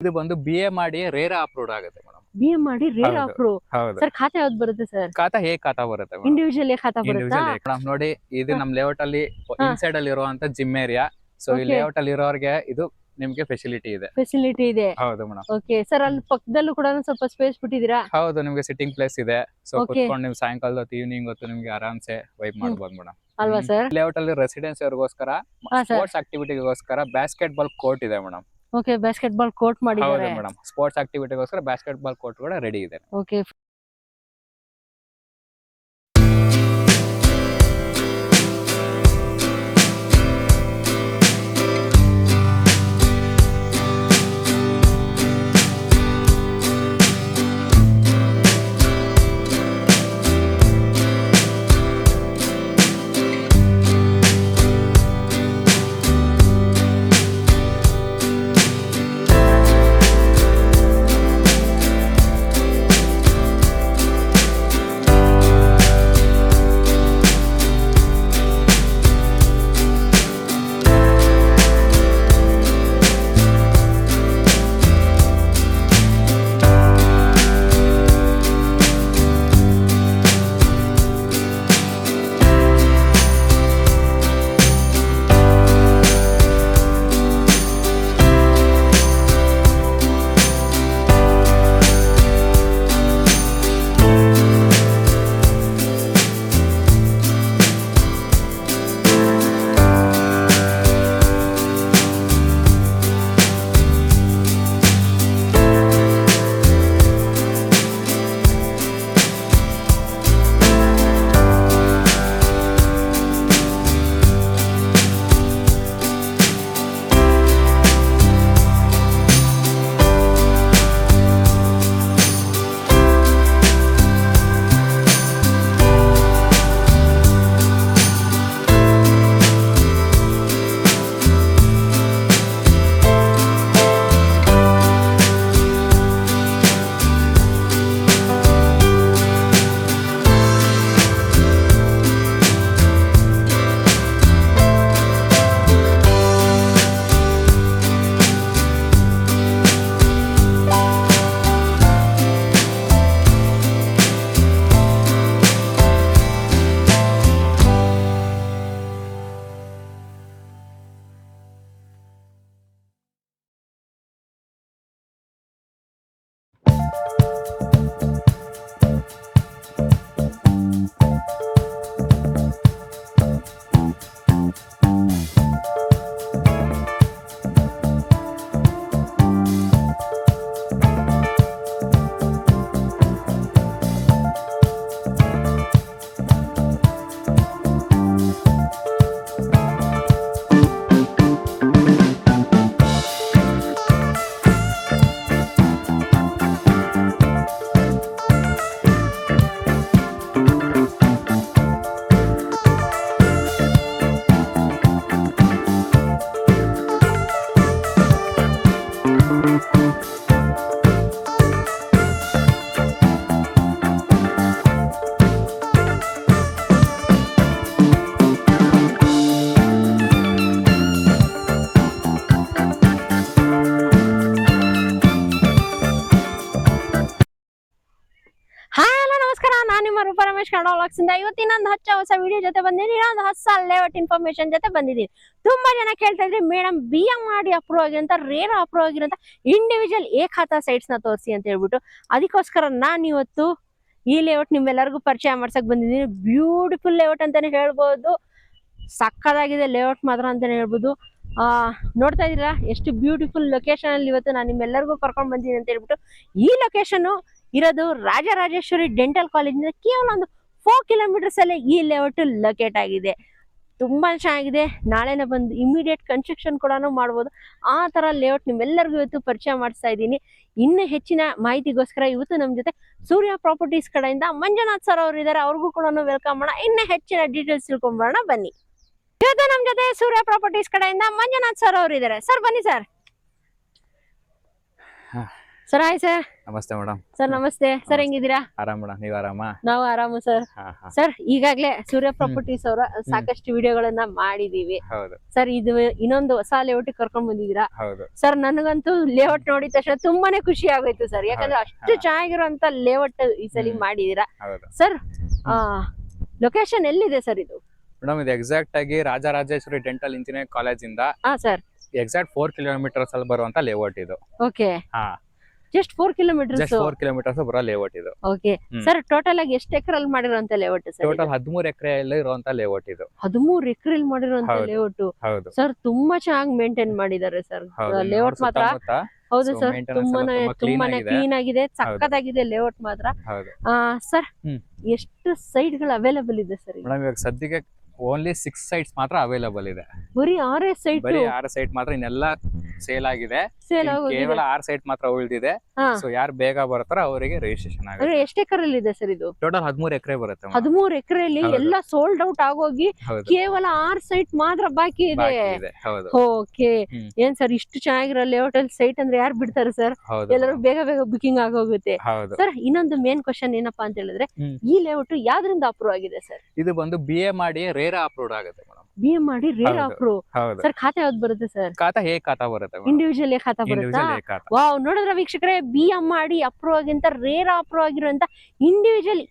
ಇದು ಬಂದು BA ಮಾಡಿ ರೇರಾ ಅಪ್ರೂವ್ಡ್ ಆಗುತ್ತೆ ಮೇಡಮ್. BA ಮಾಡಿ ರೇರ್ ಹೌದು. ಅಪ್ರೂವ್. ಹೌದು. ಸರ್ ಖಾತೆ ಯಾವ್ದು ಬರುತ್ತೆ ಸರ್? ಖಾತಾ ಖಾತಾ ಬರುತ್ತೆ ಮೇಡಮ್. ಇಂಡಿವಿಜುವಲ್ ಖಾತಾ ಬರುತ್ತಾ? ಮೇಡಮ್ ನೋಡಿ, ಇದು ನಮ್ ಲೇಔಟ್ ಅಲ್ಲಿ ಇನ್ಸೈಡ್ ಅಲ್ಲಿ ಇರುವಂತ ಜಿಮ್ ಏರಿಯಾ. ಸೊ ಈ Okay. ಲೇಔಟ್ ಅಲ್ಲಿ ಇರೋರಿಗೆ ಇದು ನಿಮ್ಗೆ ಫೆಸಿಲಿಟಿ ಇದೆ. ಫೆಸಿಲಿಟಿ ಇದೆ. ಹೌದು ಮೇಡಮ್. ಓಕೆ ಸರ್, ಅಲ್ಲಿ ಪಕ್ಕದಲ್ಲೂ ಕೂಡ ಸ್ವಲ್ಪ ಸ್ಪೇಸ್ ಬಿಟ್ಟಿದ್ದೀರಾ? ಹೌದು, ನಿಮ್ಗೆ ಸಿಟ್ಟಿಂಗ್ ಪ್ಲೇಸ್ ಇದೆ. So Okay. ಕುತ್ಕೊಂಡು ನೀವು ಸಾಯಂಕಾಲದ ಹೊತ್ತು ಈವ್ನಿಂಗ್ ಹೊತ್ತು ನಿಮ್ಗೆ ಆರಾಮ್ಸೆ ವೈಪ್ ಮಾಡ್ಬೋದು ಮೇಡಮ್. ಅಲ್ವಾ ಸರ್? ಲೇಔಟ್ ಅಲ್ಲಿ ರೆಸಿಡೆನ್ಸ್ ಅವ್ರಿಗೋಸ್ಕರ ಹಾ ಸರ್. ಸ್ಪೋರ್ಟ್ಸ್ ಆಕ್ಟಿವಿಟಿಗೋಸ್ಕರ ಬಾಸ್ಕೆಟ್ ಬಾಲ್ ಕೋರ್ಟ್ ಇದೆ madam. Okay, basketball court ಹೌದು ಮಾಡಿದ್ದಾರೆ. ಮೇಡಮ್, ಸ್ಪೋರ್ಟ್ಸ್ ಆಕ್ಟಿವಿಟಿಗೋಸ್ಕರ ಬಾಸ್ಕೆಟ್ ಬಾಲ್ ಕೋರ್ಟ್ ಕೂಡ ರೆಡಿ ಇದೆ. ಓಕೆ. ಕನ್ನಡ ವ್ಲಾಗ್ಸ್ ಇಂದ ಇವತ್ತಿನೊಂದು ಹೊಸ ವಿಡಿಯೋ ಜೊತೆ ಬಂದಿದ್ದೀನಿ. ಇನ್ನೊಂದು ಹೊಸ ಲೇಔಟ್ ಇನ್ಫಾರ್ಮೇಶನ್ ಜೊತೆ ಬಂದಿದ್ದೀನಿ. ತುಂಬಾ ಜನ ಕೇಳ್ತಾ ಇದ್ರಿ ಮೇಡಮ್ BA ಮಾಡಿ ಅಪ್ರೂವ್ ಆಗಿರಂತ ರೇರಾ ಅಪ್ರೂವ್ ಆಗಿರಂತ ಇಂಡಿವಿಜುವಲ್ ಖಾತಾ ಸೈಟ್ಸ್ ನ ತೋರಿಸಿ ಅಂತ ಹೇಳ್ಬಿಟ್ಟು, ಅದಕ್ಕೋಸ್ಕರ ನಾನು ಇವತ್ತು ಈ ಲೇಔಟ್ ನಿಮ್ಮೆಲ್ಲರಿಗೂ ಪರಿಚಯ ಮಾಡ್ಸಕ್ ಬಂದಿದ್ದೀನಿ. ಬ್ಯೂಟಿಫುಲ್ ಲೇಔಟ್ ಅಂತಾನೆ ಹೇಳ್ಬೋದು, ಸಕ್ಕದಾಗಿದೆ ಲೇಔಟ್ ಮಾತ್ರ ಅಂತಾನೆ ಹೇಳ್ಬೋದು. ನೋಡ್ತಾ ಇದೀರಾ ಎಷ್ಟು ಬ್ಯೂಟಿಫುಲ್ ಲೊಕೇಶನ್ ಅಲ್ಲಿ ಇವತ್ತು ನಾನು ನಿಮ್ಮೆಲ್ಲರಿಗೂ ಕರ್ಕೊಂಡು ಬಂದಿದ್ದೀನಿ ಅಂತ ಹೇಳ್ಬಿಟ್ಟು. ಈ ಲೊಕೇಶನ್ ಇರೋದು ರಾಜರಾಜೇಶ್ವರಿ ಡೆಂಟಲ್ ಕಾಲೇಜಿಂದ ಕೇವಲ ಒಂದು 4 ಕಿಲೋಮೀಟರ್ಸ್ ಅಲ್ಲೇ ಈ ಲೇಔಟ್ ಲೊಕೇಟ್ ಆಗಿದೆ. ತುಂಬಾ ಚೆನ್ನಾಗಿದೆ. ನಾಳೆನೇ ಬಂದು ಇಮಿಡಿಯೇಟ್ ಕನ್ಸ್ಟ್ರಕ್ಷನ್ ಕೂಡ ಮಾಡ್ಬೋದು. ಆ ತರ ಲೇಔಟ್ ನಿಮ್ಮೆಲ್ಲರಿಗೂ ಇವತ್ತು ಪರಿಚಯ ಮಾಡಿಸ್ತಾ ಇದ್ದೀನಿ. ಇನ್ನು ಹೆಚ್ಚಿನ ಮಾಹಿತಿಗೋಸ್ಕರ ಇವತ್ತು ನಮ್ಮ ಜೊತೆ ಸೂರ್ಯ ಪ್ರಾಪರ್ಟೀಸ್ ಕಡೆಯಿಂದ ಮಂಜುನಾಥ್ ಸರ್ ಅವರು ಇದ್ದಾರೆ. ಅವ್ರಿಗೂ ಕೂಡ ವೆಲ್ಕಮ್ ಮಾಡೋಣ. ಇನ್ನು ಹೆಚ್ಚಿನ ಡೀಟೇಲ್ಸ್ ತಿಳ್ಕೊಂಬರೋಣ ಬನ್ನಿ. ಇವತ್ತು ನಮ್ಮ ಜೊತೆ ಸೂರ್ಯ ಪ್ರಾಪರ್ಟೀಸ್ ಕಡೆಯಿಂದ ಮಂಜುನಾಥ್ ಸರ್ ಅವರು ಇದ್ದಾರೆ. ಸರ್ ಬನ್ನಿ ಸರ್. Sir hi sir. ನಮಸ್ತೆ ಮೇಡಮ್. ಸರ್ ನಮಸ್ತೆ ಸರ್, ಹೆಂಗಿದ್ದೀರಾ? ಆರಾಮ್ ಮೇಡಮ್, ನೀವ್ ಆರಾಮ? ನಾವು ಆರಾಮು ಸರ್. ಸರ್ ಈಗಾಗ್ಲೇ ಸೂರ್ಯ ಪ್ರಾಪರ್ಟೀಸ್ ಅವರ ಸಾಕಷ್ಟು ವಿಡಿಯೋಗಳನ್ನ ಮಾಡಿದೀವಿ. ಹೌದು ಸರ್, ಇದು ಇನ್ನೊಂದು ಹೊಸ ಲೇಔಟ್ ಕರ್ಕೊಂಡ್ ಬಂದಿದ್ದೀರಾ. ಹೌದು ಸರ್, ನನಗಂತೂ ಲೇಔಟ್ ನೋಡಿದ ತಕ್ಷಣ ತುಂಬಾನೇ ಖುಷಿ ಆಗೋಯ್ತು ಸರ್. ಯಾಕಂದ್ರೆ ಅಷ್ಟು ಚೆನ್ನಾಗಿರುವಂತ ಲೇಔಟ್ ಈ ಸಲ ಮಾಡಿದೀರಾ ಸರ್. ಲೊಕೇಶನ್ ಎಲ್ಲಿದೆ ಸರ್ ಇದು? ಮೇಡಮ್, ಇದು ಎಕ್ಸಾಕ್ಟ್ ಆಗಿ ರಾಜರಾಜೇಶ್ವರಿ ಡೆಂಟಲ್ ಇಂಜಿನಿಯರಿಂಗ್ ಕಾಲೇಜ್ ಇಂದ ಸರ್ ಎಕ್ಸಾಕ್ಟ್ 4 ಕಿಲೋಮೀಟರ್ಸ್ ಅಲ್ಲಿ ಬರುವಂತ ಲೇಔಟ್ ಇದು. Okay, just 4 kilometres. Just 4 kilometres ಬರೋ ಲೇಔಟ್ ಇದು. ಓಕೆ ಸರ್, ಟೋಟಲ್ ಆಗಿ ಎಷ್ಟು ಎಕರೆಲ್ಲಿ ಮಾಡಿರುವಂತ ಲೇಔಟ್ ಸರ್? ಟೋಟಲ್ 13 ಎಕರೆಯಲ್ಲಿ ಇರುವಂತ ಲೇಔಟ್ ಇದು. 13 ಎಕರೆಯಲ್ಲಿ ಮಾಡಿರುವಂತ ಲೇಔಟ್. ಹೌದು ಸರ್, ತುಂಬಾ ಚೆನ್ನಾಗಿ ಮೇಂಟೈನ್ ಮಾಡಿದ್ದಾರೆ ಸರ್ ಲೇಔಟ್ ಮಾತ್ರ. ಹೌದು ಸರ್, ತುಂಬಾನೇ ಕ್ಲೀನ್ ಆಗಿದೆ, ಸಕ್ಕತ್ತಾಗಿದೆ ಲೇಔಟ್ ಮಾತ್ರ. ಸರ್, ಎಷ್ಟು ಸೈಟ್ ಗಳು ಅವೈಲೇಬಲ್ ಇದೆ ಸರ್? ಮೇಡಮ್, ಇವಾಗ ಸದ್ಯಕ್ಕೆ ಓನ್ಲಿ 6 ಸೈಟ್ಸ್ ಮಾತ್ರ ಅವೈಲೇಬಲ್ ಇದೆ. ಬರೀ 6 ಸೈಟ್? ಬರೀ 6 ಸೈಟ್ ಮಾತ್ರ, ಇನ್ನೆಲ್ಲ ಸೇಲ್ ಆಗಿದೆ. ಕೇವಲ 6 ಸೈಟ್ ಮಾತ್ರ ಉಳಿದಿದೆ. ಸೊ ಯಾರು ಬೇಗ ಬರ್ತಾರೋ ಅವರಿಗೆ ರಿಜಿಸ್ಟ್ರೇಷನ್ ಆಗುತ್ತೆ. ಎಷ್ಟು ಎಕರೆಲ್ಲಿ ಇದೆ ಸರ್ ಇದು? ಟೋಟಲ್ 13 ಎಕರೆ ಬರುತ್ತೆ. 13 ಎಕರೆಯಲ್ಲಿ ಎಲ್ಲ ಸೋಲ್ಡ್ ಔಟ್ ಆಗೋಗಿ ಕೇವಲ 6 ಸೈಟ್ ಮಾತ್ರ ಬಾಕಿ ಇದೆ. ಓಕೆ, ಏನ್ ಸರ್ ಇಷ್ಟು ಚೆನ್ನಾಗಿರೋ ಲೇಔಟ್ ಅಲ್ಲಿ ಸೈಟ್ ಅಂದ್ರೆ ಯಾರು ಬಿಡ್ತಾರೆ ಸರ್? ಎಲ್ಲರೂ ಬೇಗ ಬೇಗ ಬುಕಿಂಗ್ ಆಗೋಗುತ್ತೆ. ಸರ್, ಇನ್ನೊಂದು ಮೇನ್ ಕ್ವಶನ್ ಏನಪ್ಪಾ ಅಂತ ಹೇಳಿದ್ರೆ, ಈ ಲೇಔಟ್ ಯಾವ್ದ್ರಿಂದ ಅಪ್ರೂವ್ ಆಗಿದೆ ಸರ್? ಇದು ಬಂದು BA ಮಾಡಿ ರೇರಾ ಅಪ್ರೂವ್ಡ್ ಆಗುತ್ತೆ ಮೇಡಮ್. BA ಮಾಡಿ ರೇರಾ ಅಪ್ರೂವ್. ಸರ್, ಖಾತೆ ಯಾವ್ದು ಬರುತ್ತೆ ಸರ್? ಖಾತಾ ಖಾತಾ ಬರುತ್ತೆ. ಇಂಡಿವಿಜುವಲ್ ಖಾತಾ ಬರುತ್ತಾ? ವಾವ್, ನೋಡಿದ್ರ ವೀಕ್ಷಕರೇ, BA ಮಾಡಿ ಅಪ್ರೂವ್ ಆಗಿಂತ ರೇರಾ ಅಪ್ರೂವ್ ಆಗಿರುವಂತ ಇಂಡಿವಿಜುವಲ್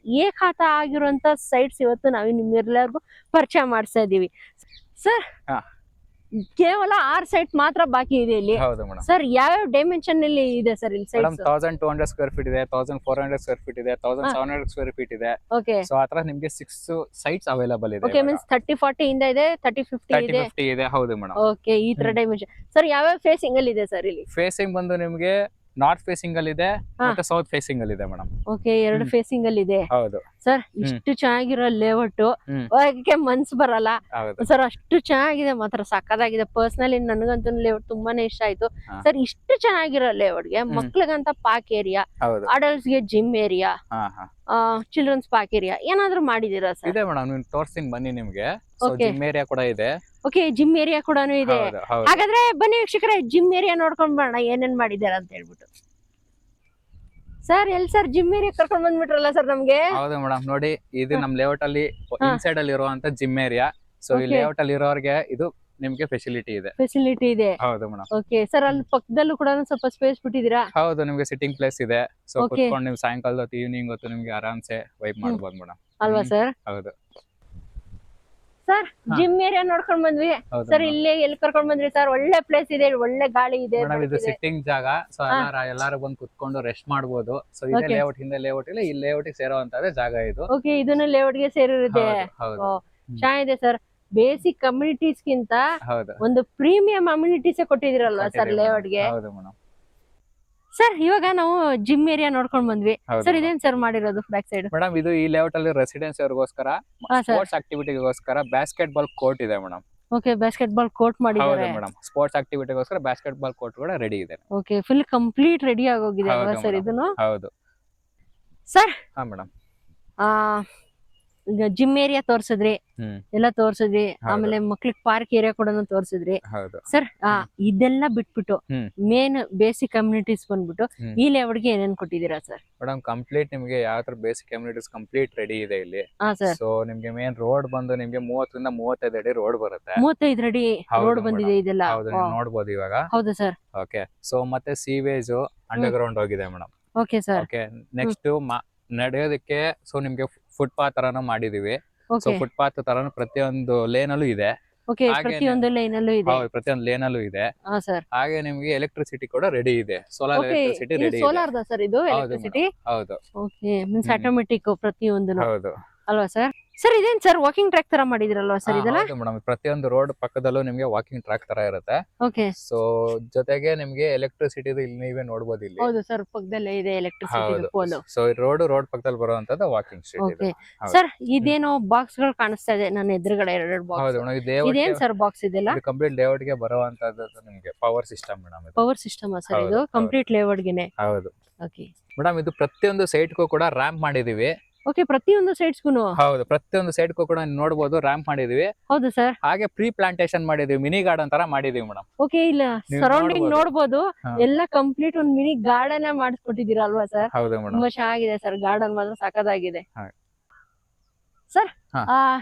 ಖಾತಾ ಆಗಿರುವಂತ ಸೈಟ್ಸ್ ಇವತ್ತು ನಾವು ನಿಮ್ಮೆಲ್ಲರಿಗೂ ಪರಿಚಯ ಮಾಡಿಸ್ತಾ ಇದೀವಿ ಸರ್. ಕೇವಲ 6 ಸೈಟ್ ಮಾತ್ರ ಬಾಕಿ ಇದೆ ಇಲ್ಲಿ. ಸರ್, ಯಾವ್ಯಾವ ಡೈಮೆನ್ಷನ್ ಅಲ್ಲಿ ಇದೆ ಸರ್ ಇಲ್ಲಿ ಸೈಟ್ಸ್? 1200 ಸ್ಕ್ವೇರ್ ಫೀಟ್ ಇದೆ, 1400 ಸ್ಕ್ವೇರ್ ಫೀಟ್ ಇದೆ, 1700 ಸ್ಕ್ವೇರ್ ಫೀಟ್ ಇದೆ. ಓಕೆ, ಸೊ ಆತರ ನಿಮಗೆ 6 ಸೈಟ್ಸ್ ಅವೈಲೇಬಲ್ ಇದೆ. ಓಕೆ, ಮೀನ್ಸ್ 30-40 ಇಂದ ಇದೆ, 30-50 ಇದೆ. ಹೌದು ಮೇಡಮ್. ಓಕೆ, ಈ ತರ ಡೈಮೆನ್ಷನ್. ಸರ್, ಯಾವ್ಯಾವ ಫೇಸಿಂಗ್ ಅಲ್ಲಿ ಇದೆ ಸರ್ ಇಲ್ಲಿ? ಫೇಸಿಂಗ್ ಬಂದು ನಿಮಗೆ ನಾರ್ತ್ ಫೇಸಿಂಗ್ ಅಲ್ಲಿ ಇದೆ ಮತ್ತೆ ಸೌತ್ ಫೇಸಿಂಗ್ ಅಲ್ಲಿ ಇದೆ ಮೇಡಮ್. ಓಕೆ, 2 ಫೇಸಿಂಗ್ ಅಲ್ಲಿ ಇದೆ. ಹೌದು ಸರ್, ಇಷ್ಟು ಚೆನ್ನಾಗಿರೋ ಲೇಔಟ್ ಹೋಗಕ್ಕೆ ಮನ್ಸು ಬರಲ್ಲ ಸರ್. ಅಷ್ಟು ಚೆನ್ನಾಗಿದೆ ಮಾತ್ರ, ಸಕ್ಕದಾಗಿದೆ. ಪರ್ಸನಲಿ ನನಗಂತೂ ಲೇಔಟ್ ತುಂಬಾನೇ ಇಷ್ಟ ಆಯ್ತು ಸರ್. ಇಷ್ಟು ಚೆನ್ನಾಗಿರೋ ಲೇಔಟ್ಗೆ ಮಕ್ಳಿಗಂತ ಪಾರ್ಕ್ ಏರಿಯಾ, ಅಡಲ್ಟ್ಸ್ ಗೆ gym area, children's park area ಏನಾದ್ರು ಮಾಡಿದೀರಾ ಸರ್? ಇದೆ ಮೇಡಮ್, ನೀವು ತೋರಿಸ್ತೀನಿ ಬನ್ನಿ ನಿಮ್ಗೆ. ಜಿಮ್ ಏರಿಯಾ ಕೂಡ ಇದೆ. ಓಕೆ, ಜಿಮ್ ಏರಿಯಾ ಕೂಡ ಇದೆ. ಹಾಗಾದ್ರೆ ಬನ್ನಿ ವೀಕ್ಷಕರೇ, ಜಿಮ್ ಏರಿಯಾ ನೋಡ್ಕೊಂಡ್ ಬರೋಣ ಏನೇನ್ ಮಾಡಿದಾರೆ ಅಂತ ಹೇಳ್ಬಿಟ್ಟು. Sir, L sir gym area ಕರ್ಕೊಂಡ್ ಬಂದ್ಬಿಟ್ರಲ್ಲ ಸರ್ ನಮ್ಗೆ? ಹೌದು ಮೇಡಮ್, ನೋಡಿ ಇದು ನಮ್ ಲೇಔಟ್ ಅಲ್ಲಿ ಇನ್ಸೈಡ್ ಅಲ್ಲಿ ಇರುವಂತ ಜಿಮ್ ಏರಿಯಾ. ಸೊ ಈ ಲೇಔಟ್ ಅಲ್ಲಿ ಇರೋರಿಗೆ ಇದು ನಿಮ್ಗೆ ಫೆಸಿಲಿಟಿ ಇದೆ. ಹೌದು ಮೇಡಮ್. ಓಕೆ ಸರ್, ಅಲ್ಲಿ ಪಕ್ಕದಲ್ಲೂ ಕೂಡ ಸ್ವಲ್ಪ ಸ್ಪೇಸ್ ಬಿಟ್ಟಿದ್ದೀರಾ? ಹೌದು, ನಿಮ್ಗೆ ಸಿಟ್ಟಿಂಗ್ ಪ್ಲೇಸ್ ಇದೆ. ಸೊ ಕುತ್ಕೊಂಡು ನೀವು ಸಾಯಂಕಾಲದ ಹೊತ್ತು, ಈವ್ನಿಂಗ್ ಹೊತ್ತು ನಿಮ್ಗೆ ಆರಾಮ್ಸೆ ವೈಬ್ ಮಾಡಬಹುದು ಮೇಡಮ್. ಅಲ್ವಾ ಸರ್? ಹೌದು ಸರ್, ಜಿಮ್ ಏರಿಯಾ ನೋಡ್ಕೊಂಡ್ ಬಂದ್ವಿ ಸರ್. ಇಲ್ಲಿ ಎಲ್ಲಿ ಕರ್ಕೊಂಡ್ ಬಂದ್ರಿ ಸರ್? ಒಳ್ಳೆ ಪ್ಲೇಸ್ ಇದೆ, ಒಳ್ಳೆ ಗಾಳಿ ಇದೆ. ಇದು ಸಿಟ್ಟಿಂಗ್ ಜಾಗ. ಸೊ ಎಲ್ಲಾರು ಬಂದು ಕುತ್ಕೊಂಡು ರೆಸ್ಟ್ ಮಾಡಬಹುದು. ಸೊ ಇದೇ ಲೇಔಟ್, ಹಿಂದೆ ಲೇಔಟ್ ಇಲ್ಲ, ಈ ಲೇಔಟ್ ಗೆ ಸೇರುವಂತದೇ ಜಾಗ ಇದು. ಓಕೆ, ಇದನ್ನ ಲೇಔಟ್ ಗೆ ಸೇರಿರುತ್ತೆ. ಚೆನ್ನಾಗಿದೆ ಸರ್. ಬೇಸಿಕ್ ಕಮ್ಯುನಿಟೀಸ್ ಗಿಂತ ಒಂದು ಪ್ರೀಮಿಯಂ ಅಮ್ಯುನಿಟೀಸ್ ಕೊಟ್ಟಿದಿರಲ್ವಾ ಸರ್ ಲೇಔಟ್ ಗೆ? ಸರ್, ಇವಾಗ ನಾವು ಜಿಮ್ ಏರಿಯಾ ನೋಡ್ಕೊಂಡ್ ಬಂದ್ವಿ ಸರ್. ಇದೇನ್ ಸರ್ ಮಾಡಿರೋದು ಬ್ಯಾಕ್ ಸೈಡ್? ಮೇಡಮ್, ಇದು ಈ ಲೇಔಟ್ ಅಲ್ಲಿ ರೆಸಿಡೆನ್ಸಿ ಅವ್ರಿಗೋಸ್ಕರ, ಸ್ಪೋರ್ಟ್ಸ್ ಆಕ್ಟಿವಿಟಿಗೋಸ್ಕರ ಬ್ಯಾಸ್ಕೆಟ್ ಬಾಲ್ ಕೋರ್ಟ್ ಇದೆ madam. Okay, basketball court ಮಾಡಿದ್ದಾರೆ ಮೇಡಮ್. ಸ್ಪೋರ್ಟ್ಸ್ ಆಕ್ಟಿವಿಟಿಗೋಸ್ಕರ ಬಾಸ್ಕೆಟ್ ಬಾಲ್ ಕೋರ್ಟ್ ಕೂಡ ರೆಡಿ ಇದೆ. ಓಕೆ, ಫುಲ್ ಕಂಪ್ಲೀಟ್ ರೆಡಿ ಆಗೋಗಿದೆ ಅಲ್ವಾ ಸರ್ ಇದನ್ನು? ಹೌದು ಸರ್. ಹಾ ಮೇಡಮ್. ಜಿಮ್ ಏರಿಯಾ ತೋರ್ಸಿದ್ರಿ, ಎಲ್ಲ ತೋರ್ಸಿದ್ರಿ, ಆಮೇಲೆ ಮಕ್ಳಿಗೆ ಪಾರ್ಕ್ ಏರಿಯಾ ಕೂಡ ತೋರ್ಸಿದ್ರಿ ಸರ್. ಇದೆಲ್ಲ ಬಿಟ್ಬಿಟ್ಟು ಮೇನ್ ಬೇಸಿಕ್ ಕಮ್ಯುನಿಟೀಸ್ ಬಂದ್ಬಿಟ್ಟು ಈ ಲೇಔಟ್ ಗೆ ಏನೇನ್ ಕೊಟ್ಟಿದ್ದೀರಾ ಸರ್? ಮೇಡಮ್, ಕಂಪ್ಲೀಟ್ ನಿಮ್ಗೆ ಯಾವ ತರ ಬೇಸಿಕ್ ಕಮ್ಯುನಿಟೀಸ್ ಕಂಪ್ಲೀಟ್ ರೆಡಿ ಇದೆ ಇಲ್ಲಿ. ಸೊ ನಿಮ್ಗೆ ಮೇನ್ ರೋಡ್ ಬಂದು ನಿಮ್ಗೆ 30 ರಿಂದ 35 ಅಡಿ ರೋಡ್ ಬರುತ್ತೆ. 35 ಅಡಿ ರೋಡ್ ಬಂದಿದೆ ಇದೆಲ್ಲ? ನೋಡಬಹುದು ಇವಾಗ. ಹೌದು ಸರ್. ಓಕೆ, ಸೊ ಮತ್ತೆ ಸೀವೇಜ್ ಅಂಡರ್ ಗ್ರೌಂಡ್ ಹೋಗಿದೆ madam. Okay sir. Okay, next ನಡೆಯೋದಕ್ಕೆ ಸೊ ನಿಮ್ಗೆ ಫುಟ್ಪಾತ್ ತರಾನು ಮಾಡಿದೀವಿ. ಸೊ ಫುಟ್ಪಾತ್ ತರಾನು ಪ್ರತಿಯೊಂದು ಲೇನ್ ಅಲ್ಲೂ ಇದೆ. ಪ್ರತಿಯೊಂದು ಲೈನ್ ಅಲ್ಲೂ ಇದೆ. ಪ್ರತಿಯೊಂದು ಲೇನ್ ಅಲ್ಲೂ ಇದೆ. ಹಾಗೆ ನಿಮ್ಗೆ ಎಲೆಕ್ಟ್ರಿಸಿಟಿ ಕೂಡ ವಾಕಿಂಗ್ ಟ್ರ್ಯಾಕ್ ತರ ಎಲೆಕ್ಟ್ರಿಸಿಟಿ ರೆಡಿ ಇದೆ. ಸೋಲಾರ್ ದಾ ಸರ್ ಇದು ಎಲೆಕ್ಟ್ರಿಸಿಟಿ? ಹೌದು. ಓಕೆ, ಮೀನ್ಸ್ ಆಟೋಮೆಟಿಕ್ ಪ್ರತಿಯೊಂದು. ಹೌದು ಅಲ್ವಾ ಸರ್? ಸರ್, ಇದೇನ್ ಸರ್ ವಾಕಿಂಗ್ ಟ್ರ್ಯಾಕ್ ತರ ಮಾಡಿದಿರಲ್ವಾ ಸರ್ ಇದೆಲ್ಲ? ಹೌದು ಮೇಡಮ್, ಪ್ರತಿಯೊಂದು ರೋಡ್ ಪಕ್ಕದಲ್ಲೂ ನಿಮ್ಗೆ ವಾಕಿಂಗ್ ಟ್ರ್ಯಾಕ್ ತರ ಇರುತ್ತೆ. ಓಕೆ, ಸೊ ಜೊತೆಗೆ ನಿಮ್ಗೆ ಎಲೆಕ್ಟ್ರಿಸಿಟಿ ಇಲ್ಲಿ ನೀವೇ ನೋಡಬಹುದು ಇಲ್ಲಿ. ಹೌದು ಸರ್, ಪಕ್ಕದಲ್ಲೇ ಇದೆ ಎಲೆಕ್ಟ್ರಿಸಿಟಿ ಪೋಲ್. ಸೊ ರೋಡ್ ಪಕ್ಕದಲ್ಲಿ ಬರುವಂತದ್ದು ವಾಕಿಂಗ್ ಸ್ಟ್ರೀಟ್ ಇದೆ. ಸರ್, ಇದೇನೋ ಬಾಕ್ಸ್ ಗಳು ಕಾಣಿಸ್ತಾ ಇದೆ ನನ್ನ ಎದುರುಗಡೆ, 2 ಬಾಕ್ಸ್. ಹೌದು, ಇದೇನ್ ಸರ್ ಬಾಕ್ಸ್ ಇದೆಲ್ಲ? ಇದು ಕಂಪ್ಲೀಟ್ ಲೇಔಟ್ ಗೆ ಬರುವಂತದ್ದು ನಿಮ್ಗೆ power system madam. Power system sir ಇದು ಕಂಪ್ಲೀಟ್ ಲೇಔಟ್ ಗೆನೆ? ಹೌದು. ಓಕೆ ಮೇಡಮ್, ಇದು ಪ್ರತಿಯೊಂದು ಸೈಟ್ ಗೂ ಕೂಡ ರ್ಯಾಂಪ್ ಮಾಡಿದೀವಿ. ಓಕೆ, ಪ್ರತಿಯೊಂದು ಸೈಟ್ಸ್ಗೂ. ಹೌದು, ಪ್ರತಿಯೊಂದು ಸೈಡ್ಗೂ ಕೂಡ ನೋಡ್ಬೋದು ರ್ಯಾಂಪ್ ಮಾಡಿದೀವಿ. ಹೌದು ಸರ್. ಹಾಗೆ ಪ್ರೀ ಪ್ಲಾಂಟೇಶನ್ ಮಾಡಿದೀವಿ, ಮಿನಿ ಗಾರ್ಡನ್ ತರ ಮಾಡಿದೀವಿ ಮೇಡಮ್. ಓಕೆ, ಇಲ್ಲ ನೀವು ಸರೌಂಡಿಂಗ್ ನೋಡ್ಬೋದು. ಹಾ. ಎಲ್ಲ ಕಂಪ್ಲೀಟ್ ಒಂದು ಮಿನಿ ಗಾರ್ಡನ್ ಮಾಡಿಸ್ಕೊಟ್ಟಿದ್ದೀರಾ ಅಲ್ವಾ ಸರ್? ಹೌದು ಮೇಡಮ್. ತುಂಬಾ ಚೆನ್ನಾಗಿದೆ ಸರ್, ಗಾರ್ಡನ್ ಮಾತ್ರ ಸಖತ್ತಾಗಿದೆ ಹಾ. ಸರ್. ಹಾ.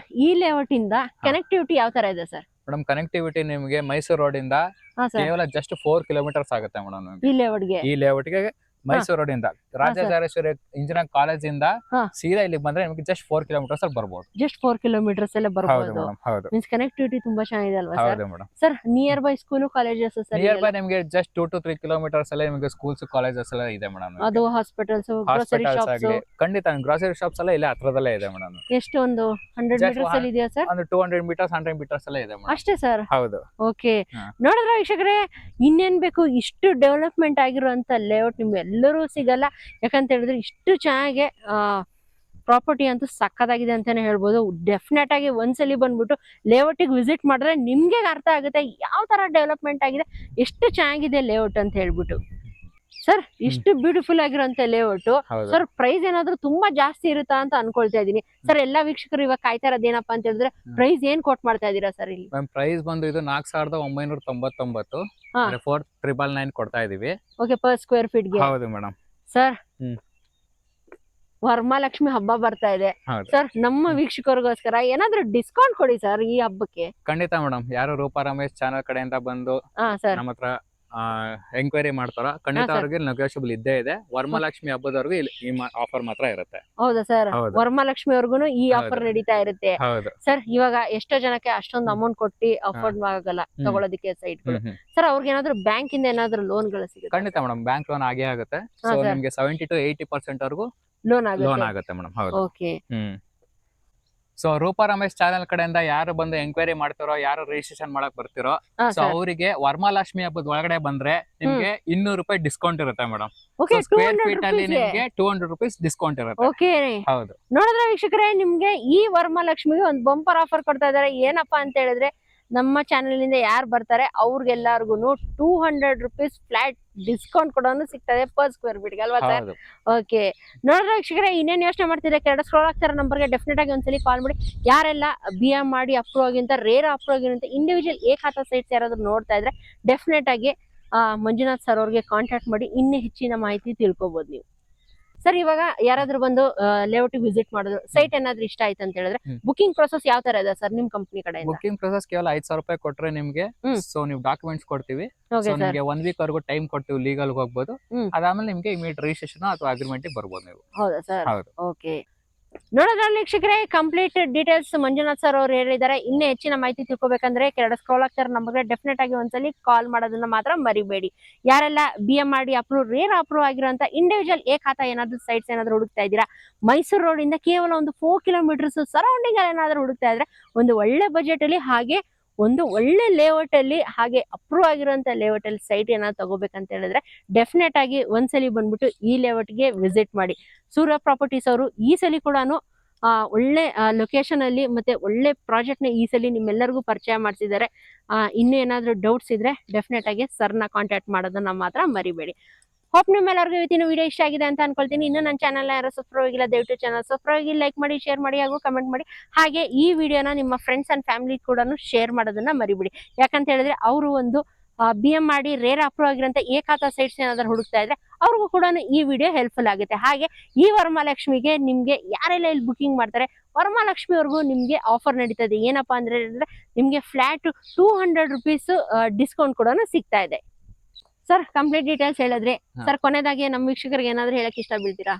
ಈ ಲೇಔಟ್ ಇಂದ ಕನೆಕ್ಟಿವಿಟಿ ಯಾವ ತರ ಇದೆ ಸರ್? ಮೇಡಮ್, ಕನೆಕ್ಟಿವಿಟಿ ನಿಮಗೆ ಮೈಸೂರು ರೋಡ್ ಇಂದ ಹಾ ಸರ್. ಕೇವಲ ಜಸ್ಟ್ 4 ಕಿಲೋಮೀಟರ್ಸ್ ಆಗುತ್ತೆ ಮೇಡಮ್. ಈ ಲೇಔಟ್ಗೆ ಈ ಲೇಔಟ್ಗೆ ಮೈಸೂರು ರೋಡ್ ಇಂದ ರಾಜರಾಜೇಶ್ವರಿ ಇಂಜಿನಿಯರಿಂಗ್ ಕಾಲೇಜ್ ಇಂದ ಹಾ. ಸೀದಾ ಇಲ್ಲಿ ಬಂದ್ರೆ ನಿಮಗೆ ಜಸ್ಟ್ 4 ಕಿಲೋಮೀಟರ್ಸ್ ಅಲ್ಲಿ ಬರ್ಬೋದು. ಜಸ್ಟ್ 4 ಕಿಲೋಮೀಟರ್ಸ್ ಎಲ್ಲ ಹೌದು ಬರ್ಬೋದು. ಮೇಡಮ್. ಹೌದು ಮೀನ್ಸ್ ಕನೆಕ್ಟಿವಿಟಿ ತುಂಬಾ ಚೆನ್ನಾಗಿದೆ ಅಲ್ವಾ ಸರ್? ಹೌದು madam. Sir, near by school colleges sir? Near by ನಿಮಗೆ ಜಸ್ಟ್ 2 to 3 ಕಿಲೋಮೀಟರ್ಸ್ ಅಲ್ಲೇ ನಿಮಗೆ ಸ್ಕೂಲ್ಸ್ ಕಾಲೇಜಸ್ ಎಲ್ಲ ಇದೆ ಮೇಡಮ್. ಅದು ಹಾಸ್ಪಿಟಲ್ಸ್, ಗ್ರೋಸರಿ ಹಾಸ್ಪಿಟಲ್ಸ್ ಶಾಪ್ಸ್ ಆಗಲಿ, ಖಂಡಿತ ಗ್ರೋಸರಿ ಶಾಪ್ಸ್ ಎಲ್ಲ ಇಲ್ಲೇ ಹತ್ರದಲ್ಲೇ ಇದೆ ಮೇಡಮ್. ಎಷ್ಟು ಒಂದು 100 Just ಮೀಟರ್ಸ್ ಅಲ್ಲಿ ಇದೆಯಾ ಸರ್? ಒಂದು 200 ಮೀಟರ್ಸ್ 100 ಮೀಟರ್ಸ್ ಎಲ್ಲ ಇದೆ ಮೇಡಮ್. ಅಷ್ಟೇ ಸರ್? ಹೌದು. ಓಕೆ, ಹಾ. ನೋಡಿದ್ರ ವೀಕ್ಷಕರೇ, ಇನ್ನೇನ್ ಬೇಕು, ಇಷ್ಟು ಡೆವಲಪ್ಮೆಂಟ್ ಆಗಿರುವಂತ ಲೇಔಟ್ ನಿಮ್ಗೆ ಎಲ್ಲರೂ ಸಿಗಲ್ಲ. ಯಾಕಂತ ಹೇಳಿದ್ರೆ ಇಷ್ಟು ಚೆನ್ನಾಗಿ ಪ್ರಾಪರ್ಟಿ ಅಂತೂ ಸಕ್ಕತ್ತಾಗಿದೆ ಅಂತಾನೆ ಹೇಳ್ಬೋದು. ಡೆಫಿನೆಟ್ ಆಗಿ ಒಂದ್ಸಲಿ ಬಂದ್ಬಿಟ್ಟು ಲೇಔಟಿಗೆ ವಿಸಿಟ್ ಮಾಡಿದ್ರೆ ನಿಮ್ಗೆ ಅರ್ಥ ಆಗುತ್ತೆ ಯಾವ ತರ ಡೆವಲಪ್ಮೆಂಟ್ ಆಗಿದೆ, ಎಷ್ಟು ಚೆನ್ನಾಗಿದೆ ಲೇಔಟ್ ಅಂತ ಹೇಳ್ಬಿಟ್ಟು. ಸರ್, ಇಷ್ಟು ಬ್ಯೂಟಿಫುಲ್ ಆಗಿರೋಂತ ಲೇಔಟ್ ಹೌದು. ಸರ್, ಪ್ರೈಸ್ ಏನಾದ್ರು ತುಂಬಾ ಜಾಸ್ತಿ ಇರುತ್ತಾ ಅಂತ ಅನ್ಕೊಳ್ತಾ ಇದೀನಿ ಸರ್. ಎಲ್ಲಾ ವೀಕ್ಷಕರು ಇವಾಗ ಕಾಯ್ತಾ ಇರೋದೇನಪ್ಪಾ ಅಂತ ಹೇಳಿದ್ರೆ, ಪ್ರೈಸ್ ಏನ್ ಕೊಟ್ ಮಾಡ್ತಾ ಇದೀರಾ ಸರ್ ಇಲ್ಲಿ? ಮ್ಯಾಮ್, ಪ್ರೈಸ್ ಬಂದು ಇದು 4999 ಹಾ. 4999 ಕೊಡ್ತಾ ಇದೀವಿ. ಓಕೆ, ಪರ್ ಸ್ಕ್ವೇರ್ ಫೀಟ್ ಗೆ. ಹೌದು ಮೇಡಮ್. ಸರ್, ಹ್ಮ್. ವರಮಹಾಲಕ್ಷ್ಮಿ ಹಬ್ಬ ಬರ್ತಾ ಇದೆ ಹೌದು. ಸರ್, ನಮ್ಮ ವೀಕ್ಷಕರಿಗೋಸ್ಕರ ಏನಾದ್ರು ಡಿಸ್ಕೌಂಟ್ ಕೊಡಿ ಸರ್ ಈ ಹಬ್ಬಕ್ಕೆ. ಖಂಡಿತ ಮೇಡಮ್. ಯಾರು ರೂಪಾ ರಮೇಶ್ ಚಾನಲ್ ಕಡೆಯಿಂದ ಬಂದು ಹಾ ಸರ್. ನಮ್ಮ ಹತ್ರ ಎಂಕ್ವೈರಿ ಮಾಡ್ತಾರ, ಖಂಡಿತ ಹಾ, sir. ಅವ್ರಿಗೆ ನೆಗೋಷಿಯಬಲ್ ಇದ್ದೇ ಇದೆ. ವರಮಹಾಲಕ್ಷ್ಮಿ ಹಬ್ಬದವರೆಗೂ ಈ ಆಫರ್ ಮಾತ್ರ ಇರುತ್ತೆ. ಹೌದಾ ಸರ್? ಹೌದು. ವರಮಹಾಲಕ್ಷ್ಮಿ ಅವ್ರಿಗೂ ಈ ಹೌದು. ಆಫರ್ ನಡೀತಾ ಇರುತ್ತೆ ಹೌದು. ಸರ್. ಇವಾಗ ಎಷ್ಟೋ ಜನಕ್ಕೆ ಅಷ್ಟೊಂದು ಅಮೌಂಟ್ ಕೊಟ್ಟು ಅಫೋರ್ಡ್ ಆಗಲ್ಲ ತಗೊಳೋದಕ್ಕೆ ಸೈಟ್ಗಳು. ಸರ್, ಅವ್ರಿಗೆ ಏನಾದ್ರು ಬ್ಯಾಂಕ್ ಇಂದ ಏನಾದ್ರು ಲೋನ್ಗಳು ಸಿಗುತ್ತೆ? ಖಂಡಿತ ಮೇಡಮ್, ಬ್ಯಾಂಕ್ ಲೋನ್ ಆಗೇ ಆಗುತ್ತೆ. ಹಾ, ಸೊ sir. ನಿಮ್ಗೆ 70 to 80% ವರೆಗೂ ಲೋನ್ ಲೋನ್ ಆಗುತ್ತೆ? ಆಗುತ್ತೆ ಮೇಡಮ್. ಹೌದು. Okay. So Rupa Ramesh channel ಕಡೆಯಿಂದ ಯಾರು ಬಂದು ಎಂಕ್ವೈರಿ ಮಾಡ್ತಿರೋ, ಯಾರು ರಿಜಿಸ್ಟ್ರೇಷನ್ ಮಾಡಕ್ ಬರ್ತಿರೋ, ಸೊ ಅವರಿಗೆ ವರಮಹಾಲಕ್ಷ್ಮಿ ಹಬ್ಬದ ಒಳಗಡೆ ಬಂದ್ರೆ ನಿಮ್ಗೆ 200 ರೂಪಾಯಿ ಡಿಸ್ಕೌಂಟ್ ಇರುತ್ತೆ ಮೇಡಮ್. ಓಕೆ, ಸ್ಕ್ವೇರ್ 200 ಫೀಟ್ ಅಲ್ಲಿ ರೂಪೀಸ್ಗೆ? ನಿಮ್ಗೆ 200 ರೂಪೀಸ್ ಡಿಸ್ಕೌಂಟ್ ಇರುತ್ತೆ. ಓಕೆ. ಹೌದು. ನೋಡಿದ್ರೆ ವೀಕ್ಷಕರೇ, ನಿಮ್ಗೆ ಈ ವರಮಹಾಲಕ್ಷ್ಮಿಗೆ ಒಂದು ಬಂಪರ್ ಆಫರ್ ಕೊಡ್ತಾ ಇದಾರೆ. ಏನಪ್ಪಾ ಅಂತ ಹೇಳಿದ್ರೆ, ನಮ್ಮ ಚಾನೆಲ್ ಇಂದ ಯಾರು ಬರ್ತಾರೆ ಅವ್ರಿಗೆಲ್ಲರಿಗೂ 200 ರೂಪೀಸ್ ಫ್ಲಾಟ್ ಡಿಸ್ಕೌಂಟ್ ಕೂಡ ಸಿಗ್ತದೆ ಪರ್ ಸ್ಕ್ವೇರ್ ಫೀಟ್ ಗೆ ಅಲ್ವಾ ಸರ್? ಹೌದು. ಓಕೆ. ನೋಡಿದ್ರೆ ವೀಕ್ಷಕರೇ, ಇನ್ನೇನು ಯೋಚನೆ ಮಾಡ್ತಿದ್ರೆ ಕೆಳಗಡೆ ಸ್ಕ್ರೋಲ್ ಆಗ್ತಾರ ನಂಬರ್ಗೆ ಡೆಫಿನೆಟ್ ಆಗಿ ಒಂದ್ಸಲಿ ಕಾಲ್ ಮಾಡಿ. ಯಾರೆಲ್ಲ BM ಮಾಡಿ ಅಪ್ರೂವ್ ಆಗಿಂತ, ರೇರ್ ಅಪ್ರೂವ್ ಆಗಿರಂತ ಇಂಡಿವಿಜುವಲ್ ಏಕಾತ ಸೈಟ್ಸ್ ಯಾರಾದ್ರೂ ನೋಡ್ತಾ ಇದ್ರೆ ಡೆಫಿನೆಟ್ ಆಗಿ ಮಂಜುನಾಥ್ ಸರ್ ಅವ್ರಿಗೆ ಕಾಂಟ್ಯಾಕ್ಟ್ ಮಾಡಿ ಇನ್ನೂ ಹೆಚ್ಚಿನ ಮಾಹಿತಿ ತಿಳ್ಕೊಬಹುದು ನೀವು. ಸರ್, ಇವಾಗ ಯಾರಾದ್ರೂ ಬಂದು ಲೇಔಟ್ ವಿಸಿಟ್ ಮಾಡಿದ್ರು, ಸೈಟ್ ಏನಾದ್ರು ಇಷ್ಟ ಆಯ್ತು ಅಂತ ಹೇಳಿದ್ರೆ ಬುಕಿಂಗ್ ಪ್ರೊಸೆಸ್ ಯಾವ ತರ ಇದೆ ಸರ್ ನಿಮ್ ಕಂಪನಿ ಕಡೆಯಿಂದ? ಬುಕಿಂಗ್ ಪ್ರೊಸೆಸ್ ಕೇವಲ 5,000 ರೂಪಾಯಿ ಕೊಟ್ರೆ ನಿಮ್ಗೆ, ಸೊ ನೀವು ಡಾಕ್ಯುಮೆಂಟ್ಸ್ ಕೊಡ್ತೀವಿ. Okay so sir. ನಿಮ್ಗೆ 1 ವೀಕ್ ವರೆಗೂ ಟೈಮ್ ಕೊಡ್ತೀವಿ, ಲೀಗಲ್ ಹೋಗ್ಬೋದು. ಅದಾದ್ಮೇಲೆ ನಿಮ್ಗೆ ಇಮಿಡಿಯೇಟ್ ರಿಜಿಸ್ಟ್ರೇಷನ್ ಅಥವಾ ಅಗ್ರಿಮೆಂಟ್ ಬರ್ಬೋದು ನೀವು. ಹೌದಾ ಸರ್? ಹೌದು. ಓಕೆ. ನೋಡೋದ್ರಲ್ಲಿ ವೀಕ್ಷಕರೇ, ಕಂಪ್ಲೀಟ್ ಡೀಟೇಲ್ಸ್ ಮಂಜುನಾಥ್ ಸರ್ ಅವ್ರು ಹೇಳಿದ್ದಾರೆ. ಇನ್ನೂ ಹೆಚ್ಚಿನ ಮಾಹಿತಿ ತಿಳ್ಕೊಬೇಕಂದ್ರೆ ಕೆಳಗಡೆ ಸ್ಕ್ರೋಲ್ ಆಗ್ತಾರೆ ನಂಬರ್ಗೆ ಡೆಫಿನೆಟ್ ಆಗಿ ಒಂದ್ಸಲಿ ಕಾಲ್ ಮಾಡೋದನ್ನ ಮಾತ್ರ ಮರಿಬೇಡಿ. ಯಾರೆಲ್ಲ BM ಮಾಡಿ ಅಪ್ರೂವ್, ರೇರ್ ಅಪ್ರೂವ್ ಆಗಿರೋಂತ ಇಂಡಿವಿಜುವಲ್ ಖಾತಾ ಏನಾದ್ರು ಸೈಟ್ಸ್ ಏನಾದ್ರು ಹುಡುಕ್ತಾ ಇದ್ದೀರಾ, ಮೈಸೂರು ರೋಡ್ ಇಂದ ಕೇವಲ ಒಂದು 4 ಕಿಲೋಮೀಟರ್ಸ್ ಸರೌಂಡಿಂಗ್ ಅಲ್ಲಿ ಏನಾದ್ರು ಹುಡುಕ್ತಾ ಇದ್ರೆ, ಒಂದು ಒಳ್ಳೆ ಬಜೆಟ್ ಅಲ್ಲಿ ಹಾಗೆ ಒಂದು ಒಳ್ಳೆ ಲೇಔಟ್ ಅಲ್ಲಿ ಹಾಗೆ ಅಪ್ರೂವ್ ಆಗಿರುವಂತ ಲೇಔಟ್ ಅಲ್ಲಿ ಸೈಟ್ ಏನಾದ್ರು ತಗೋಬೇಕಂತ ಹೇಳಿದ್ರೆ ಡೆಫಿನೆಟ್ ಆಗಿ ಒಂದ್ಸಲಿ ಬಂದ್ಬಿಟ್ಟು ಈ ಲೇಔಟ್ ಗೆ ವಿಸಿಟ್ ಮಾಡಿ. ಸೂರ್ಯ ಪ್ರಾಪರ್ಟೀಸ್ ಅವರು ಈ ಸಲಿ ಕೂಡ ಒಳ್ಳೆ ಲೊಕೇಶನ್ ಅಲ್ಲಿ ಮತ್ತೆ ಒಳ್ಳೆ ಪ್ರಾಜೆಕ್ಟ್ ನ ಈ ಸಲಿ ನಿಮ್ಮೆಲ್ಲರಿಗೂ ಪರಿಚಯ ಮಾಡಿಸಿದ್ದಾರೆ. ಇನ್ನೂ ಏನಾದ್ರು ಡೌಟ್ಸ್ ಇದ್ರೆ ಡೆಫಿನೆಟ್ ಆಗಿ ಸರ್ನ ಕಾಂಟ್ಯಾಕ್ಟ್ ಮಾಡೋದನ್ನ ಮಾತ್ರ ಮರಿಬೇಡಿ. ಹೋಪ್ ನಿಮ್ಮೆಲ್ಲರಿಗೂ ಇವತ್ತಿನ ವಿಡಿಯೋ ಇಷ್ಟ ಆಗಿದೆ ಅಂತ ಅನ್ಕೊಳ್ತೀನಿ. ಇನ್ನು ನನ್ನ ಚಾನಲ್ ಯಾರು ಸಬ್ಸ್ಕ್ರೈಬ್ ಆಗಿಲ್ಲ, ದಯವಿಟ್ಟು ಚಾನಲ್ ಸಬ್ಸ್ಕ್ರೈಬ್ ಆಗಿ, ಲೈಕ್ ಮಾಡಿ, ಶೇರ್ ಮಾಡಿ ಹಾಗೂ ಕಮೆಂಟ್ ಮಾಡಿ. ಹಾಗೆ ಈ ವಿಡಿಯೋನ ನಿಮ್ಮ ಫ್ರೆಂಡ್ಸ್ ಅಂಡ್ ಫ್ಯಾಮಿಲಿ ಕೂಡ ಶೇರ್ ಮಾಡೋದನ್ನ ಮರಿಬಿಡಿ. ಯಾಕಂತ ಹೇಳಿದ್ರೆ ಅವರು ಒಂದು BM ಮಾಡಿ ರೇರ್ ಅಪ್ರೂವ್ ಆಗಿರೋಂಥ ಏಕಾತ ಸೈಟ್ಸ್ ಏನಾದ್ರು ಹುಡುಕ್ತಾ ಇದ್ರೆ ಅವ್ರಿಗೂ ಕೂಡ ಈ ವಿಡಿಯೋ ಹೆಲ್ಪ್ಫುಲ್ ಆಗುತ್ತೆ. ಹಾಗೆ ಈ ವರಮಹಾಲಕ್ಷ್ಮಿಗೆ ನಿಮ್ಗೆ ಯಾರೆಲ್ಲ ಇಲ್ಲಿ ಬುಕಿಂಗ್ ಮಾಡ್ತಾರೆ, ವರಮಹಾಲಕ್ಷ್ಮಿ ಅವ್ರಿಗೂ ನಿಮ್ಗೆ ಆಫರ್ ನಡೀತದೆ. ಏನಪ್ಪಾ ಅಂದ್ರೆ ನಿಮ್ಗೆ ಫ್ಲಾಟ್ 200 ರೂಪೀಸ್ ಡಿಸ್ಕೌಂಟ್ ಕೂಡ ಸಿಗ್ತಾ ಇದೆ. ಸರ್, ಕಂಪ್ಲೀಟ್ ಡೀಟೇಲ್ಸ್ ಹೇಳಿದ್ರೆ ಸರ್, ಕೊನೆದಾಗಿ ನಮ್ಮ ವೀಕ್ಷಕರಿಗೆ ಏನಾದ್ರು ಹೇಳಕ್ ಇಷ್ಟ ಬೀಳ್ತೀರಾ?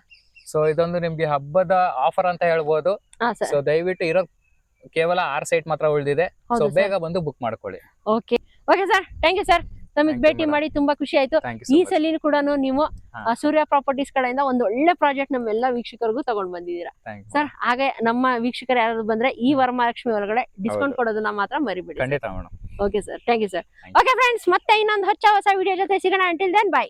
ಸೊ ಇದೊಂದು ನಿಮ್ಗೆ ಹಬ್ಬದ ಆಫರ್ ಅಂತ ಹೇಳ್ಬೋದು. ಸೊ ದಯವಿಟ್ಟು ಇರೋ ಕೇವಲ 6 ಸೈಟ್ ಮಾತ್ರ ಉಳಿದಿದೆ. ಸೊ ಬೇಗ ಬಂದು ಬುಕ್ ಮಾಡ್ಕೊಳ್ಳಿ. Okay sir, thank you sir. ನಮಗೆ ಭೇಟಿ ಮಾಡಿ ತುಂಬಾ ಖುಷಿ ಆಯ್ತು. ಈ ಸಲಿನ ಕೂಡ ನೀವು ಸೂರ್ಯ ಪ್ರಾಪರ್ಟೀಸ್ ಕಡೆಯಿಂದ ಒಂದು ಒಳ್ಳೆ ಪ್ರಾಜೆಕ್ಟ್ ನಮ್ಮೆಲ್ಲ ವೀಕ್ಷಕರಿಗೂ ತಗೊಂಡ್ ಬಂದಿದ್ದೀರಾ ಸರ್. ಹಾಗೆ ನಮ್ಮ ವೀಕ್ಷಕರು ಯಾರಾದ್ರು ಬಂದ್ರೆ ಈ ವರಮಹಾಲಕ್ಷ್ಮಿ ಒಳಗಡೆ ಡಿಸ್ಕೌಂಟ್ ಕೊಡೋದನ್ನ ಮಾತ್ರ ಮರಿಬೇಡಿ. ಖಂಡಿತ madam. Okay sir, thank you sir. Okay friends, ಮತ್ತೆ ಇನ್ನೊಂದು ಹೊಸ ವಿಡಿಯೋ ಜೊತೆ ಸಿಗೋಣ. Until then, by.